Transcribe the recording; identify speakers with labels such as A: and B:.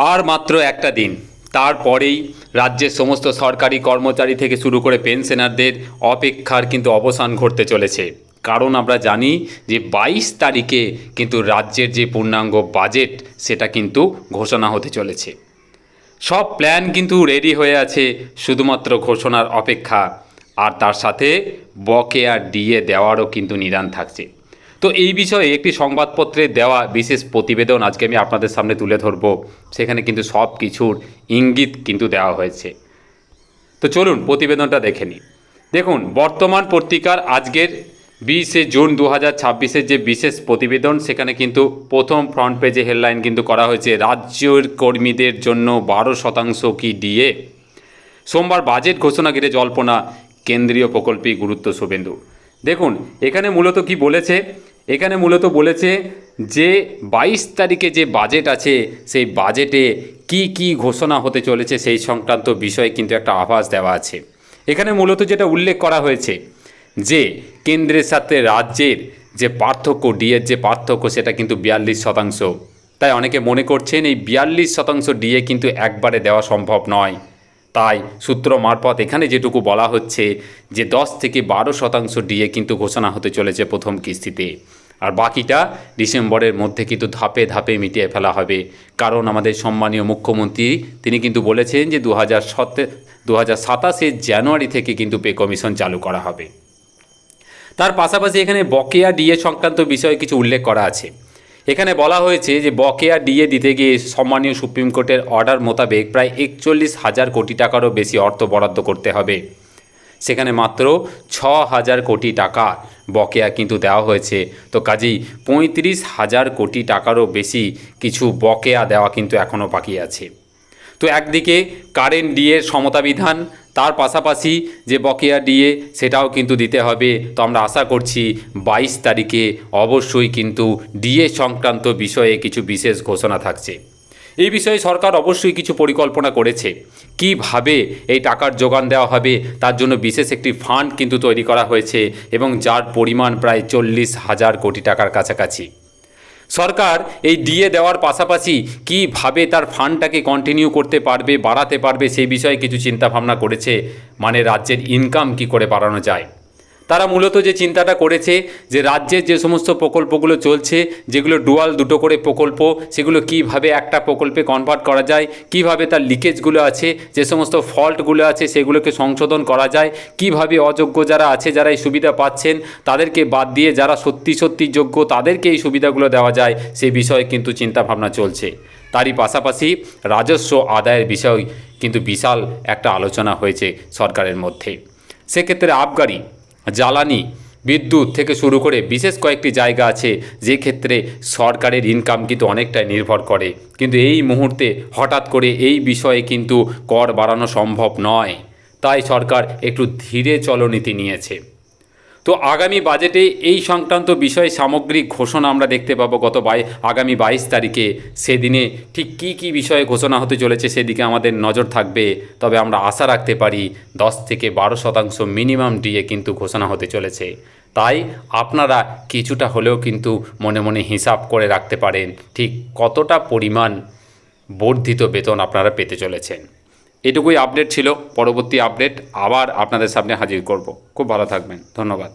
A: আর মাত্র একটা দিন, তারপরেই রাজ্যের সমস্ত সরকারি কর্মচারী থেকে শুরু করে পেনশনারদের অপেক্ষার কিন্তু অবসান ঘটতে চলেছে। কারণ আমরা জানি যে 22 তারিখে কিন্তু রাজ্যের যে পূর্ণাঙ্গ বাজেট সেটা কিন্তু ঘোষণা হতে চলেছে। সব প্ল্যান কিন্তু রেডি হয়ে আছে, শুধুমাত্র ঘোষণার অপেক্ষা। আর তার সাথে বকেয়া ডিএ দেওয়ারও কিন্তু নিদান থাকছে। তো এই বিষয়ে একটি সংবাদপত্রে দেওয়া বিশেষ প্রতিবেদন আজকে আমি আপনাদের সামনে তুলে ধরব। সেখানে কিন্তু সব কিছুর ইঙ্গিত কিন্তু দেওয়া হয়েছে। তো চলুন প্রতিবেদনটা দেখে নিই। দেখুন, বর্তমান পত্রিকার আজকের 20শে জুন 2026-এর যে বিশেষ প্রতিবেদন, সেখানে কিন্তু প্রথম ফ্রন্ট পেজে হেডলাইন কিন্তু করা হয়েছে, রাজ্যের কর্মীদের জন্য 12% কি ডিএ। সোমবার বাজেট ঘোষণা ঘিরে জল্পনা, কেন্দ্রীয় প্রকল্পে গুরুত্ব শুভেন্দু। দেখুন, এখানে মূলত কি বলেছে, এখানে মূলত বলেছে যে 22 তারিখে যে বাজেট আছে সেই বাজেটে কি কি ঘোষণা হতে চলেছে সেই সংক্রান্ত বিষয়ে কিন্তু একটা আভাস দেওয়া আছে। এখানে মূলত যেটা উল্লেখ করা হয়েছে যে কেন্দ্রের সাথে রাজ্যের যে পার্থক্য, ডিএর যে পার্থক্য সেটা কিন্তু 42%। তাই অনেকে মনে করছেন এই 42% ডিএ কিন্তু একবারে দেওয়া সম্ভব নয়। তাই সূত্র মারফত এখানে যেটুকু বলা হচ্ছে যে 10 থেকে 12% ডিএ কিন্তু ঘোষণা হতে চলেছে প্রথম কিস্তিতে। আর বাকিটা ডিসেম্বরের মধ্যে কিন্তু ধাপে ধাপে মিটিয়ে ফেলা হবে। কারণ আমাদের সম্মানীয় মুখ্যমন্ত্রী তিনি কিন্তু বলেছেন যে 2027 জানুয়ারি থেকে কিন্তু পে কমিশন চালু করা হবে। তার পাশাপাশি এখানে বকেয়া ডিএ সংক্রান্ত বিষয়ে কিছু উল্লেখ করা আছে। এখানে বলা হয়েছে যে বকেয়া ডিএ দিতে গিয়ে সম্মানীয় সুপ্রিম কোর্টের অর্ডার মোতাবেক প্রায় 41,000 কোটি টাকারও বেশি অর্থ বরাদ্দ করতে হবে। সেখানে মাত্র 6,000 কোটি টাকা বকেয়া কিন্তু দেওয়া হয়েছে। তো কাজেই 35,000 কোটি টাকারও বেশি কিছু বকেয়া দেওয়া কিন্তু এখনও বাকি আছে। তো একদিকে কারেন্ট ডিএর সমতা বিধান, তার পাশাপাশি যে বকেয়া ডিএ সেটাও কিন্তু দিতে হবে। তো আমরা আশা করছি 22 তারিখে অবশ্যই কিন্তু ডিএ সংক্রান্ত বিষয়ে কিছু বিশেষ ঘোষণা থাকছে। এই বিষয়ে সরকার অবশ্যই কিছু পরিকল্পনা করেছে, কিভাবে এই টাকার যোগান দেওয়া হবে তার জন্য বিশেষ একটি ফান্ড কিন্তু তৈরি করা হয়েছে এবং যার পরিমাণ প্রায় 40,000 কোটি টাকার কাছাকাছি। সরকার এই ডিএ দেওয়ার পাশাপাশি কিভাবে তার ফান্ডটাকে কন্টিনিউ করতে পারবে, বাড়াতে পারবে সেই বিষয়ে কিছু চিন্তাভাবনা করেছে। মানে রাজ্যের ইনকাম কি করে বাড়ানো যায়। তারা মূলত যে চিন্তাটা করেছে যে রাজ্যের যে সমস্ত প্রকল্পগুলো চলছে, যেগুলো ডুয়াল দুটো করে প্রকল্প, সেগুলো কিভাবে একটা প্রকল্পে কনভার্ট করা যায়, কিভাবে তার লিকেজগুলো আছে, যে সমস্ত ফল্টগুলো আছে সেগুলোকে সংশোধন করা যায়, কিভাবে অযোগ্য যারা আছে যারা এই সুবিধা পাচ্ছেন তাদেরকে বাদ দিয়ে যারা সত্যি সত্যি যোগ্য তাদেরকে এই সুবিধাগুলো দেওয়া যায়, সেই বিষয়ে কিন্তু চিন্তাভাবনা চলছে। তারই পাশাপাশি রাজস্ব আদায়ের বিষয় কিন্তু বিশাল একটা আলোচনা হয়েছে সরকারের মধ্যে। সেক্ষেত্রে আবগারি, জ্বালানি, বিদ্যুৎ থেকে শুরু করে বিশেষ কয়েকটি জায়গা আছে যে ক্ষেত্রে সরকারের ইনকাম কিন্তু অনেকটাই নির্ভর করে। কিন্তু এই মুহূর্তে হঠাৎ করে এই বিষয়ে কিন্তু কর বাড়ানো সম্ভব নয়। তাই সরকার একটু ধীরে চলনীতি নিয়েছে। তো আগামী বাজেটে এই সংক্রান্ত বিষয়ে সামগ্রিক ঘোষণা আমরা দেখতে পাবো আগামী 22 তারিখে। সেদিনে ঠিক কী কী বিষয়ে ঘোষণা হতে চলেছে সেদিকে আমাদের নজর থাকবে। তবে আমরা আশা রাখতে পারি 10 থেকে 12% মিনিমাম ডিএ কিন্তু ঘোষণা হতে চলেছে। তাই আপনারা কিছুটা হলেও কিন্তু মনে মনে হিসাব করে রাখতে পারেন ঠিক কতটা পরিমাণ বর্ধিত বেতন আপনারা পেতে চলেছেন। এটুকুই আপডেট ছিল। পরবর্তী আপডেট আবার আপনাদের সামনে হাজির করব। খুব ভালো থাকবেন, ধন্যবাদ।